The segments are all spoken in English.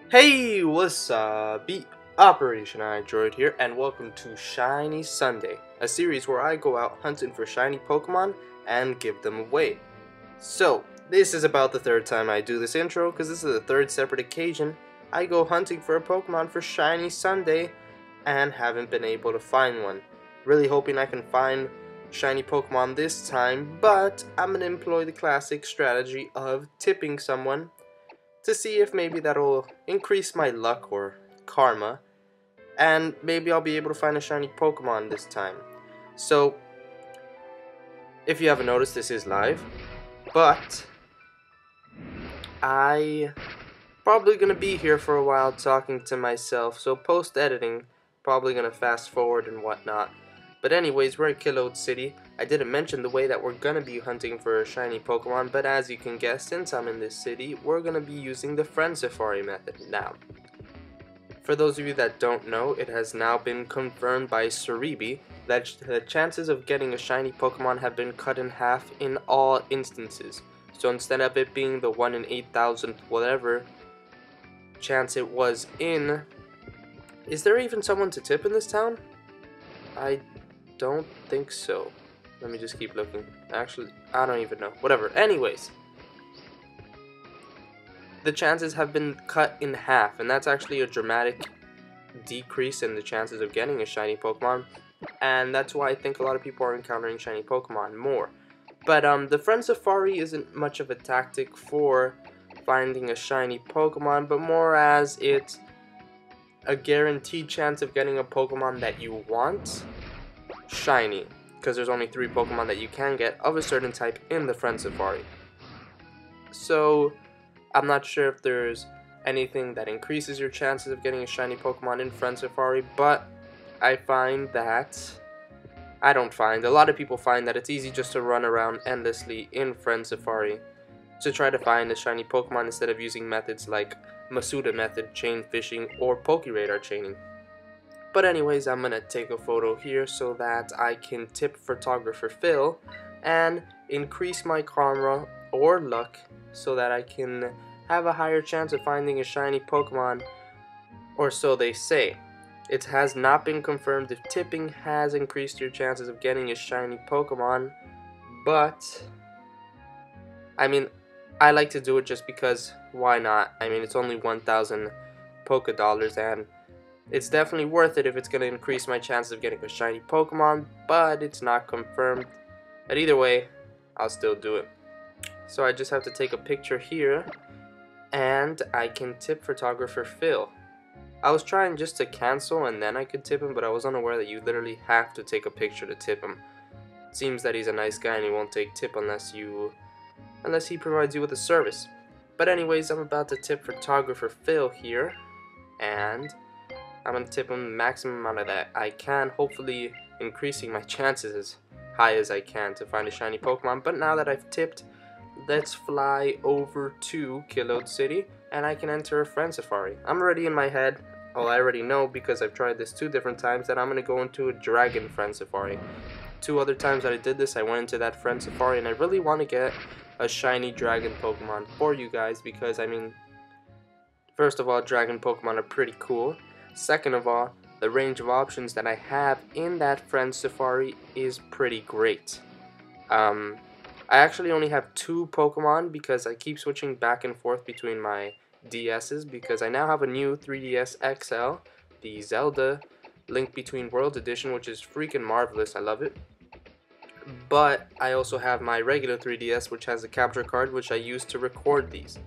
Hey, what's up? Be OPERATIONiDROID here, and welcome to Shiny Sunday, a series where I go out hunting for shiny Pokemon and give them away. So, this is about the third time I do this intro, because this is the third separate occasion I go hunting for a Pokemon for Shiny Sunday and haven't been able to find one. Really hoping I can find shiny Pokemon this time, but I'm going to employ the classic strategy of tipping someone to see if maybe that'll increase my luck or karma, and maybe I'll be able to find a shiny Pokemon this time. So, if you haven't noticed, this is live, but I probably gonna be here for a while talking to myself, so post-editing, probably gonna fast forward and whatnot. But anyways, we're at Kilode City. I didn't mention the way that we're gonna be hunting for a shiny Pokemon, but as you can guess, since I'm in this city, we're gonna be using the Friend Safari method now. For those of you that don't know, it has now been confirmed by Cerebi that the chances of getting a shiny Pokemon have been cut in half in all instances. So instead of it being the 1 in 8,000 whatever chance it was in... Is there even someone to tip in this town? I don't think so. Let me just keep looking. Actually, I don't even know. Whatever. Anyways, the chances have been cut in half, and that's actually a dramatic decrease in the chances of getting a shiny Pokemon, and that's why I think a lot of people are encountering shiny Pokemon more. But the Friend Safari isn't much of a tactic for finding a shiny Pokemon, but more as it's a guaranteed chance of getting a Pokemon that you want shiny, because there's only 3 Pokemon that you can get of a certain type in the Friend Safari. So I'm not sure if there's anything that increases your chances of getting a shiny Pokemon in Friend Safari, but I find that a lot of people find that it's easy just to run around endlessly in Friend Safari to try to find a shiny Pokemon instead of using methods like Masuda method, chain fishing, or Pokeradar chaining. But anyways, I'm gonna take a photo here so that I can tip photographer Phil and increase my karma or luck so that I can have a higher chance of finding a shiny Pokemon, or so they say. It has not been confirmed if tipping has increased your chances of getting a shiny Pokemon, but I mean, I like to do it just because why not? I mean, it's only 1,000 Poke Dollars, and it's definitely worth it if it's going to increase my chances of getting a shiny Pokemon, but it's not confirmed. But either way, I'll still do it. So I just have to take a picture here, and I can tip photographer Phil. I was trying just to cancel and then I could tip him, but I was unaware that you literally have to take a picture to tip him. It seems that he's a nice guy and he won't take tip unless he provides you with a service. But anyways, I'm about to tip photographer Phil here, and I'm going to tip him the maximum amount of that I can, hopefully increasing my chances as high as I can to find a shiny Pokemon. But now that I've tipped, let's fly over to Kilode City and I can enter a Friend Safari. I'm already in my head, well, I already know because I've tried this 2 different times, that I'm going to go into a Dragon Friend Safari. 2 other times that I did this, I went into that Friend Safari, and I really want to get a shiny Dragon Pokemon for you guys because, I mean, first of all, Dragon Pokemon are pretty cool. Second of all, the range of options that I have in that Friend Safari is pretty great. I actually only have 2 Pokemon because I keep switching back and forth between my DS's because I now have a new 3DS XL, the Zelda Link Between Worlds edition, which is freaking marvelous. I love it. But I also have my regular 3DS, which has a capture card, which I use to record these.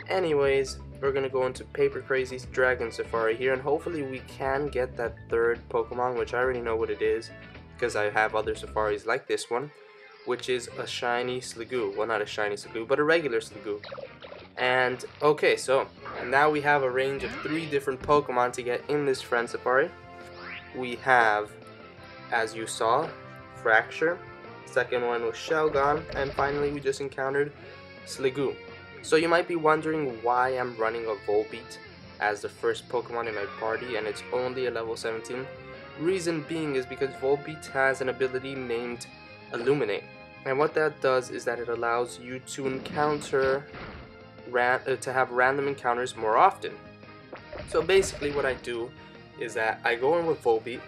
Anyways, we're gonna go into Paper Crazy's Dragon Safari here, and hopefully we can get that 3rd Pokemon, which I already know what it is because I have other safaris like this one, which is a shiny Sliggoo. Well, not a shiny Sliggoo, but a regular Sliggoo. And okay, so now we have a range of 3 different Pokemon to get in this Friend Safari. We have, as you saw, Fracture. Second one was Shelgon, and finally we just encountered Sliggoo. So you might be wondering why I'm running a Volbeat as the first Pokemon in my party and it's only a level 17. Reason being is because Volbeat has an ability named Illuminate, and what that does is that it allows you to encounter to have random encounters more often. So basically what I do is that I go in with Volbeat,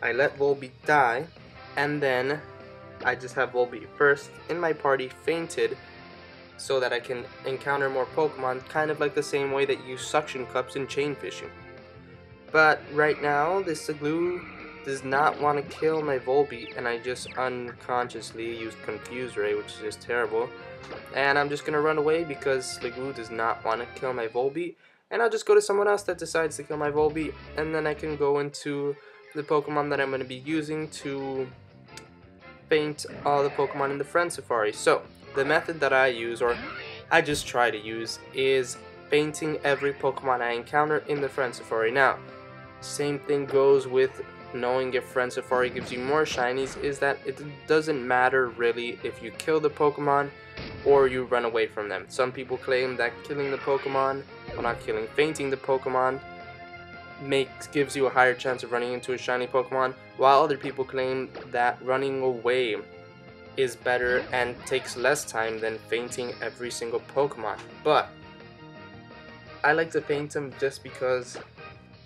I let Volbeat die, and then I just have Volbeat first in my party fainted so that I can encounter more Pokemon, kind of like the same way that you use suction cups in chain fishing. But right now, this glue does not want to kill my Volbeat, and I just unconsciously used Confuse Ray, which is just terrible. And I'm just going to run away because Sliggoo does not want to kill my Volbeat. And I'll just go to someone else that decides to kill my Volbeat, and then I can go into the Pokemon that I'm going to be using to faint all the Pokemon in the Friend Safari. So, the method that I use, or I just try to use, is fainting every Pokemon I encounter in the Friend Safari. Now, same thing goes with knowing if Friend Safari gives you more shinies, is that it doesn't matter really if you kill the Pokemon or you run away from them. Some people claim that killing the Pokemon, well not killing, fainting the Pokemon gives you a higher chance of running into a shiny Pokemon, while other people claim that running away is better and takes less time than fainting every single Pokemon. But I like to faint them just because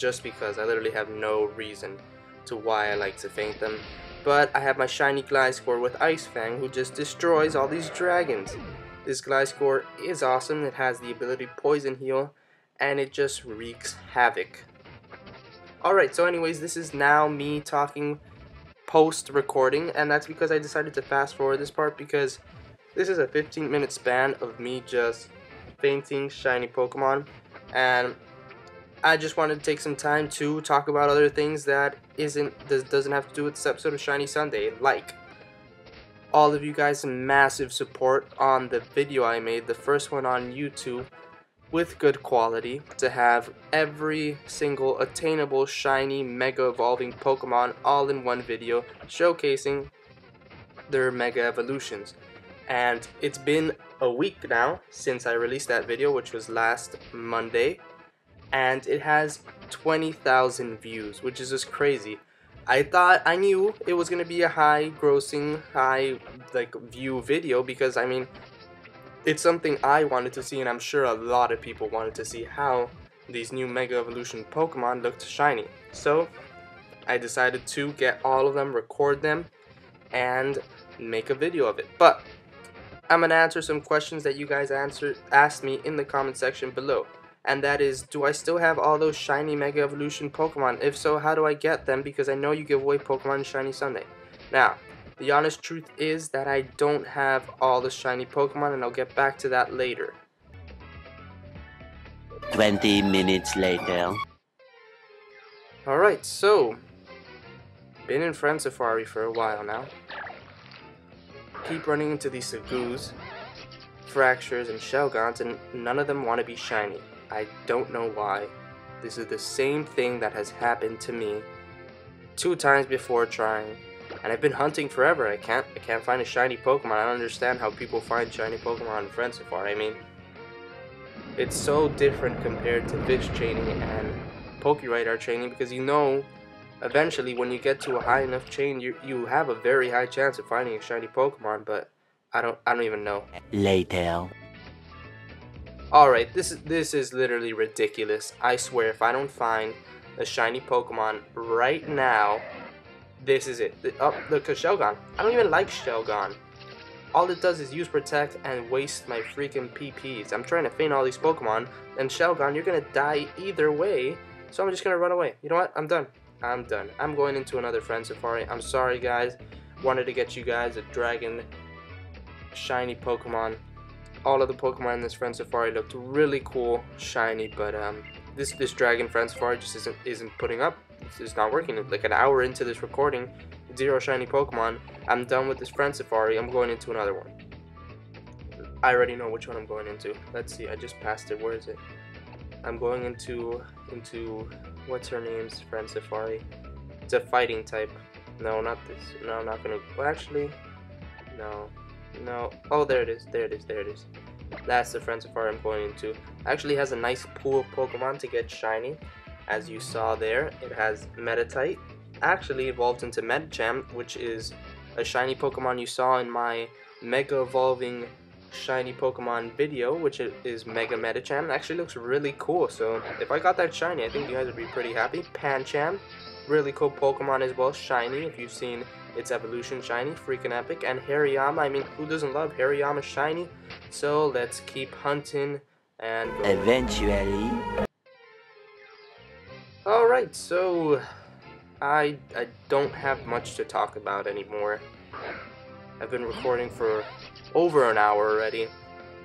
I literally have no reason to why I like to faint them. But I have my shiny Gliscor with Ice Fang, who just destroys all these dragons. This Gliscor is awesome. It has the ability Poison Heal, and it just wreaks havoc. Alright, so anyways, this is now me talking post-recording, and that's because I decided to fast forward this part because this is a 15-minute span of me just fainting shiny Pokemon, and I just wanted to take some time to talk about other things that doesn't have to do with this episode of Shiny Sunday, like all of you guys' massive support on the video I made, the first one on YouTube, with good quality, to have every single attainable shiny mega evolving Pokemon all in one video showcasing their mega evolutions. And it's been a week now since I released that video, which was last Monday, and it has 20,000 views, which is just crazy. I knew it was gonna be a high grossing, high view video, because I mean, it's something I wanted to see, and I'm sure a lot of people wanted to see how these new Mega Evolution Pokemon looked shiny. So I decided to get all of them, record them, and make a video of it. But I'm gonna answer some questions that you guys asked me in the comment section below. And that is, do I still have all those shiny Mega Evolution Pokemon? If so, how do I get them? Because I know you give away Pokemon on Shiny Sunday. Now, the honest truth is that I don't have all the shiny Pokemon, and I'll get back to that later. 20 minutes later. Alright, so, been in Friend Safari for a while now. Keep running into these Sagoos, Fractures, and Shelgons, and none of them want to be shiny. I don't know why. This is the same thing that has happened to me 2 times before trying, and I've been hunting forever. I can't find a shiny Pokemon. I don't understand how people find shiny Pokemon in Friend Safari. I mean, it's so different compared to fish chaining and Pokeradar chaining, because you know eventually when you get to a high enough chain, you have a very high chance of finding a shiny Pokemon, but I don't even know. Later. Alright, this is literally ridiculous. I swear, if I don't find a shiny Pokemon right now, this is it. Oh, look, a Shelgon. I don't even like Shelgon. All it does is use Protect and waste my freaking PPs. I'm trying to feint all these Pokemon, and Shelgon, you're gonna die either way, so I'm just gonna run away. You know what? I'm done. I'm done. I'm going into another Friend Safari. I'm sorry, guys. Wanted to get you guys a Dragon shiny Pokemon. All of the Pokemon in this Friend Safari looked really cool, shiny, but this Dragon Friend Safari just isn't putting up. It's not working. Like an hour into this recording, 0 shiny Pokemon. I'm done with this Friend Safari. I'm going into another one. I already know which one I'm going into. Let's see. I just passed it. Where is it? I'm going into what's her name's Friend Safari. It's a fighting type. No, not this. No, I'm not gonna. Well, actually, no. No. Oh, there it is. There it is. There it is. That's the Friend Safari I'm going into. Actually has a nice pool of Pokemon to get shiny. As you saw there, it has Meditite. Actually evolved into Medicham, which is a shiny Pokemon you saw in my Mega Evolving shiny Pokemon video, which is Mega Medicham. It actually looks really cool, so if I got that shiny, I think you guys would be pretty happy. Pancham, really cool Pokemon as well, shiny. If you've seen its evolution shiny, freaking epic. And Hariyama, I mean, who doesn't love Hariyama shiny? So let's keep hunting and go. Eventually. Alright, so I don't have much to talk about anymore. I've been recording for over an hour already.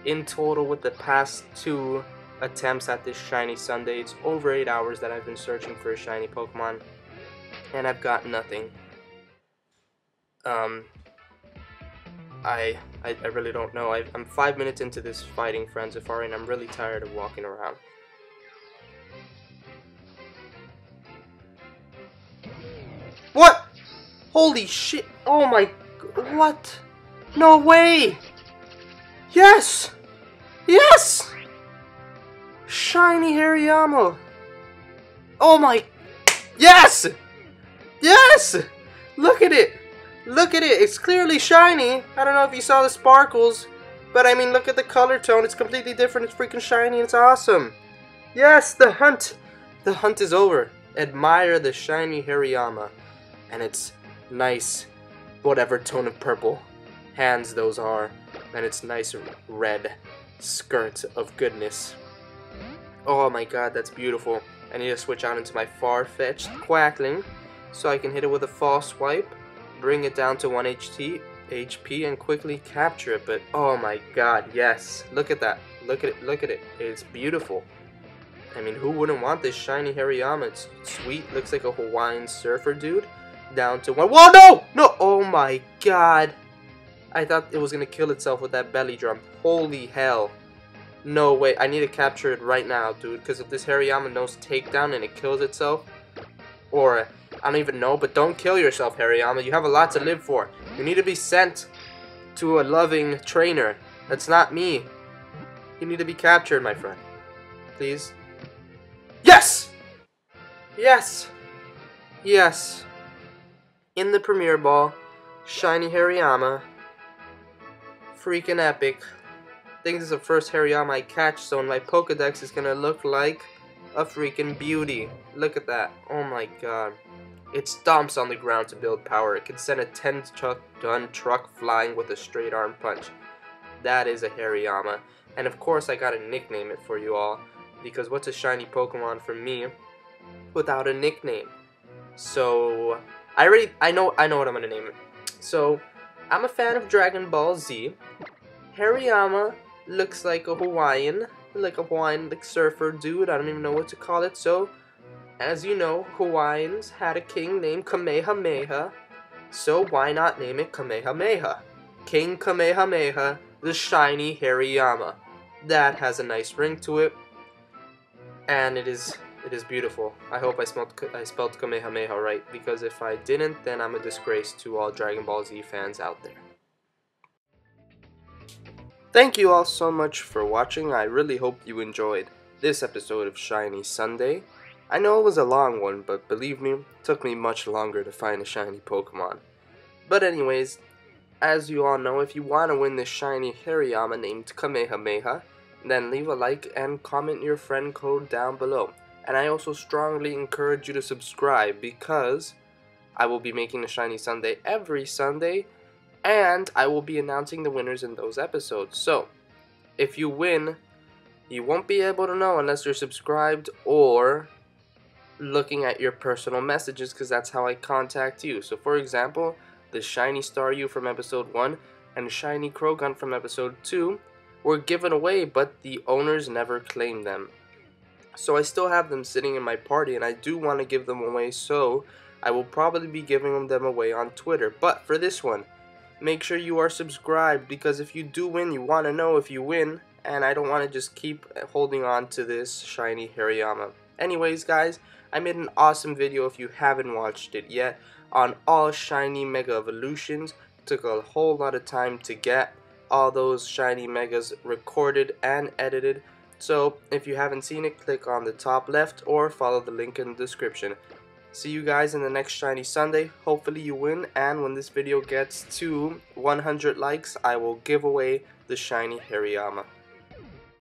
In total, with the past 2 attempts at this shiny Sunday, it's over 8 hours that I've been searching for a shiny Pokemon, and I've got nothing. I really don't know. I'm 5 minutes into this fighting Frenzifari, and I'm really tired of walking around. What? Holy shit! Oh my... What? No way! Yes! Yes! Shiny Hariyama! Oh my... Yes! Yes! Look at it! Look at it! It's clearly shiny! I don't know if you saw the sparkles, but I mean, look at the color tone. It's completely different. It's freaking shiny. It's awesome! Yes! The hunt! The hunt is over. Admire the shiny Hariyama. And it's nice, whatever tone of purple hands those are, and its nice red skirt of goodness. Oh my god, that's beautiful. I need to switch out into my far-fetched Quackling so I can hit it with a false swipe, bring it down to 1 HP, and quickly capture it. But oh my god, yes, look at that, look at it, look at it. It's beautiful. I mean, who wouldn't want this shiny Hariyama? It's sweet, looks like a Hawaiian surfer dude. Down to 1. Whoa, no! No! Oh my god. I thought it was gonna kill itself with that belly drum. Holy hell. No way. I need to capture it right now, dude. Because if this Hariyama knows takedown and it kills itself, or I don't even know, but don't kill yourself, Hariyama. You have a lot to live for. You need to be sent to a loving trainer. That's not me. You need to be captured, my friend. Please. Yes! Yes! Yes. In the Premier Ball, shiny Hariyama. Freaking epic. I think this is the first Hariyama I catch, so my Pokedex is gonna look like a freaking beauty. Look at that. Oh my god. It stomps on the ground to build power. It can send a 10-ton truck flying with a straight arm punch. That is a Hariyama. And of course I gotta nickname it for you all, because what's a shiny Pokemon for me without a nickname? So I know what I'm gonna name it. So I'm a fan of Dragon Ball Z. Hariyama looks like a Hawaiian like surfer dude. I don't even know what to call it. So as you know, Hawaiians had a king named Kamehameha. So why not name it Kamehameha? King Kamehameha, the shiny Hariyama. That has a nice ring to it, and it is beautiful. I hope I spelled Kamehameha right, because if I didn't, then I'm a disgrace to all Dragon Ball Z fans out there. Thank you all so much for watching. I really hope you enjoyed this episode of Shiny Sunday. I know it was a long one, but believe me, it took me much longer to find a shiny Pokemon. But anyways, as you all know, if you want to win this shiny Hariyama named Kamehameha, then leave a like and comment your friend code down below. And I also strongly encourage you to subscribe, because I will be making a Shiny Sunday every Sunday, and I will be announcing the winners in those episodes. So, if you win, you won't be able to know unless you're subscribed or looking at your personal messages, because that's how I contact you. So for example, the Shiny Staryu from episode 1 and Shiny Crogun from episode 2 were given away, but the owners never claimed them. So I still have them sitting in my party, and I do want to give them away, so I will probably be giving them away on Twitter. But for this one, make sure you are subscribed, because if you do win, you want to know if you win, and I don't want to just keep holding on to this shiny Hariyama. Anyways, guys, I made an awesome video, if you haven't watched it yet, on all shiny Mega Evolutions. It took a whole lot of time to get all those shiny Megas recorded and edited. So if you haven't seen it, click on the top left or follow the link in the description. See you guys in the next Shiny Sunday. Hopefully you win, and when this video gets to 100 likes, I will give away the Shiny Hariyama.